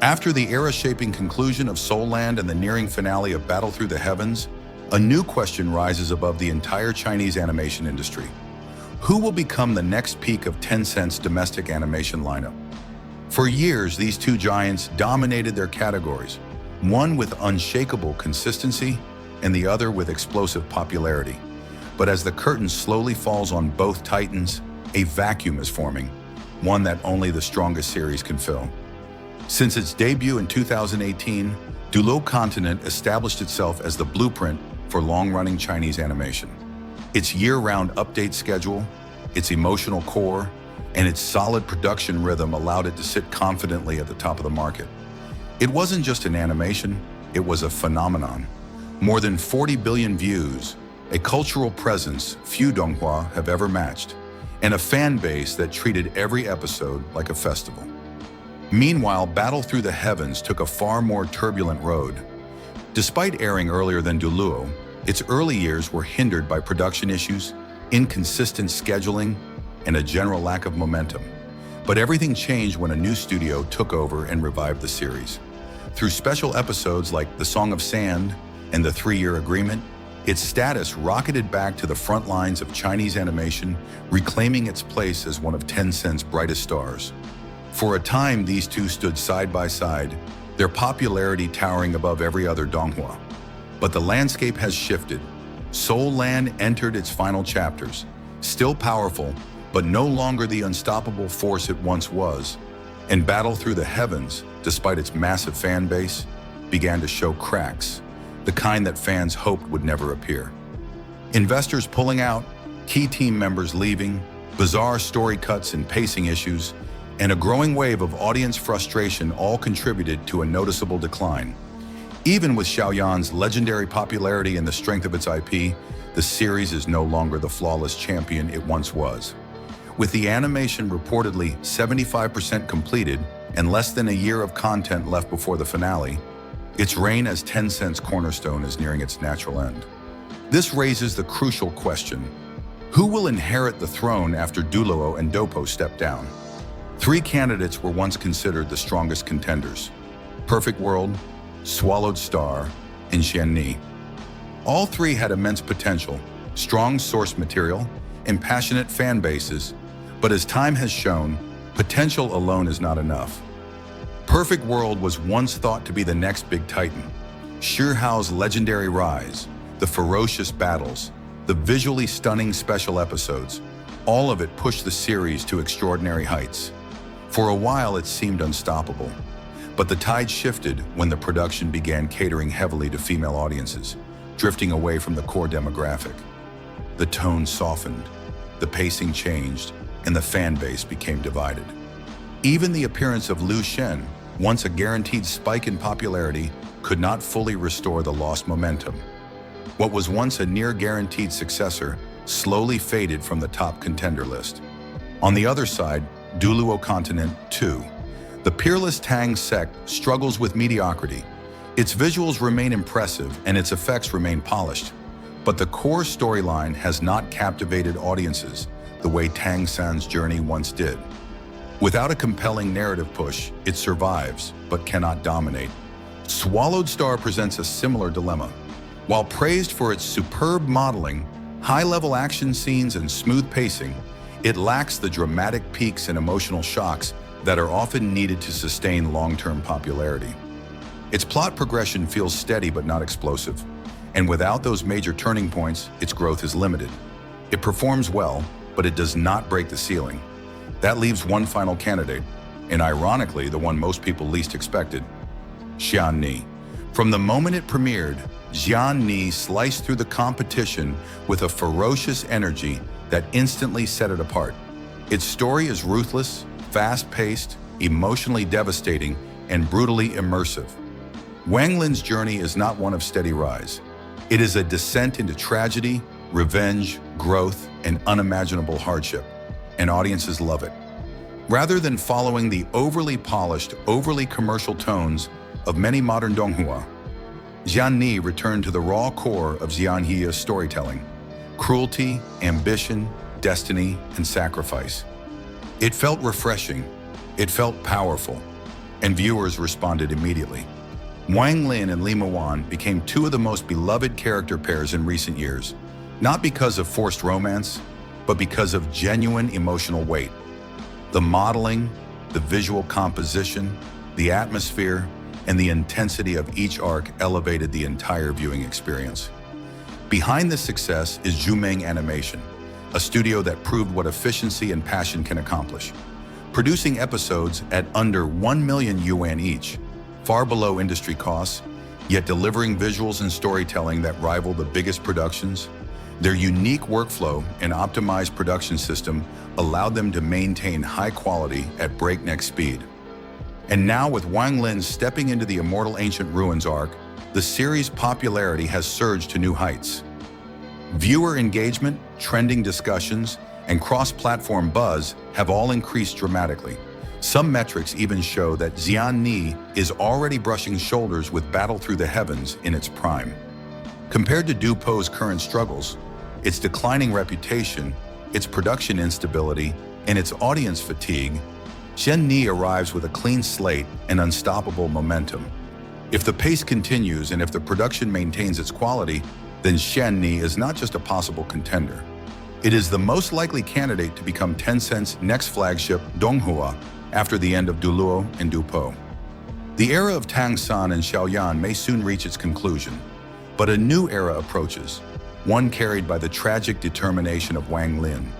After the era-shaping conclusion of Soul Land and the nearing finale of Battle Through the Heavens, a new question rises above the entire Chinese animation industry. Who will become the next peak of Tencent's domestic animation lineup? For years, these two giants dominated their categories, one with unshakable consistency and the other with explosive popularity. But as the curtain slowly falls on both titans, a vacuum is forming, one that only the strongest series can fill. Since its debut in 2018, Donghua Continent established itself as the blueprint for long-running Chinese animation. Its year-round update schedule, its emotional core, and its solid production rhythm allowed it to sit confidently at the top of the market. It wasn't just an animation, it was a phenomenon. More than 40 billion views, a cultural presence few Donghua have ever matched, and a fan base that treated every episode like a festival. Meanwhile, Battle Through the Heavens took a far more turbulent road. Despite airing earlier than Donghua, its early years were hindered by production issues, inconsistent scheduling, and a general lack of momentum. But everything changed when a new studio took over and revived the series. Through special episodes like The Song of Sand and The 3-Year Agreement, its status rocketed back to the front lines of Chinese animation, reclaiming its place as one of Tencent's brightest stars. For a time, these two stood side by side, their popularity towering above every other Donghua. But the landscape has shifted. Soul Land entered its final chapters, still powerful, but no longer the unstoppable force it once was. And Battle Through the Heavens, despite its massive fan base, began to show cracks, the kind that fans hoped would never appear. Investors pulling out, key team members leaving, bizarre story cuts and pacing issues, and a growing wave of audience frustration all contributed to a noticeable decline. Even with Xiao's legendary popularity and the strength of its IP, the series is no longer the flawless champion it once was. With the animation reportedly 75% completed and less than a year of content left before the finale, its reign as Tencent's cornerstone is nearing its natural end. This raises the crucial question: who will inherit the throne after Donghua and Dopo step down? 3 candidates were once considered the strongest contenders: Perfect World, Swallowed Star, and Xian Ni. All 3 had immense potential, strong source material, and passionate fan bases, but as time has shown, potential alone is not enough. Perfect World was once thought to be the next big titan. Xiao's legendary rise, the ferocious battles, the visually stunning special episodes, all of it pushed the series to extraordinary heights. For a while, it seemed unstoppable. But the tide shifted when the production began catering heavily to female audiences, drifting away from the core demographic. The tone softened, the pacing changed, and the fan base became divided. Even the appearance of Lu Shen, once a guaranteed spike in popularity, could not fully restore the lost momentum. What was once a near-guaranteed successor slowly faded from the top contender list. On the other side, Donghua Continent, too. The peerless Tang sect struggles with mediocrity. Its visuals remain impressive and its effects remain polished, but the core storyline has not captivated audiences the way Tencent's journey once did. Without a compelling narrative push, it survives, but cannot dominate. Swallowed Star presents a similar dilemma. While praised for its superb modeling, high-level action scenes, and smooth pacing, it lacks the dramatic peaks and emotional shocks that are often needed to sustain long-term popularity. Its plot progression feels steady but not explosive, and without those major turning points, its growth is limited. It performs well, but it does not break the ceiling. That leaves one final candidate, and ironically, the one most people least expected: Xian Ni. From the moment it premiered, Xian Ni sliced through the competition with a ferocious energy that instantly set it apart. Its story is ruthless, fast-paced, emotionally devastating, and brutally immersive. Wang Lin's journey is not one of steady rise. It is a descent into tragedy, revenge, growth, and unimaginable hardship, and audiences love it. Rather than following the overly polished, overly commercial tones of many modern Donghua, Xian Ni returned to the raw core of xianxia's storytelling: cruelty, ambition, destiny, and sacrifice. It felt refreshing. It felt powerful. and viewers responded immediately. Wang Lin and Li Muan became two of the most beloved character pairs in recent years, not because of forced romance, but because of genuine emotional weight. The modeling, the visual composition, the atmosphere, and the intensity of each arc elevated the entire viewing experience. Behind this success is Zhumeng Animation, a studio that proved what efficiency and passion can accomplish. Producing episodes at under 1 million yuan each, far below industry costs, yet delivering visuals and storytelling that rival the biggest productions. Their unique workflow and optimized production system allowed them to maintain high quality at breakneck speed. And now with Wang Lin stepping into the Immortal Ancient Ruins arc, the series' popularity has surged to new heights. Viewer engagement, trending discussions, and cross-platform buzz have all increased dramatically. Some metrics even show that Xian Ni is already brushing shoulders with Battle Through the Heavens in its prime. Compared to Dupo's current struggles, its declining reputation, its production instability, and its audience fatigue, Xian Ni arrives with a clean slate and unstoppable momentum. If the pace continues and if the production maintains its quality, then Xian Ni is not just a possible contender. It is the most likely candidate to become Tencent's next flagship, Donghua, after the end of Duluo and Dupo. The era of Tang and Xiao may soon reach its conclusion, but a new era approaches, one carried by the tragic determination of Wang Lin,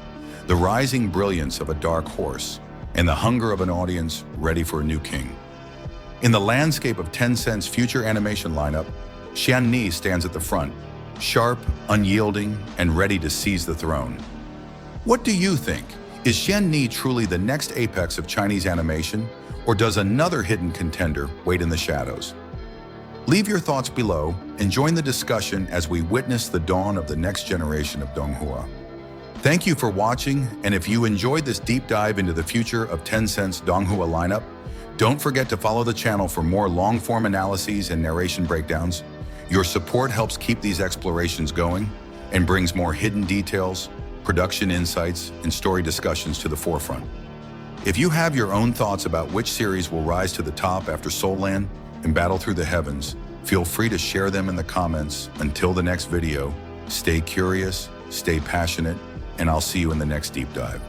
the rising brilliance of a dark horse, and the hunger of an audience ready for a new king. In the landscape of Tencent's future animation lineup, Xian Ni stands at the front, sharp, unyielding, and ready to seize the throne. What do you think? Is Xian Ni truly the next apex of Chinese animation, or does another hidden contender wait in the shadows? Leave your thoughts below and join the discussion as we witness the dawn of the next generation of Donghua. Thank you for watching, and if you enjoyed this deep dive into the future of Tencent's Donghua lineup, don't forget to follow the channel for more long-form analyses and narration breakdowns. Your support helps keep these explorations going and brings more hidden details, production insights, and story discussions to the forefront. If you have your own thoughts about which series will rise to the top after Soul Land and Battle Through the Heavens, feel free to share them in the comments. Until the next video, stay curious, stay passionate, and I'll see you in the next deep dive.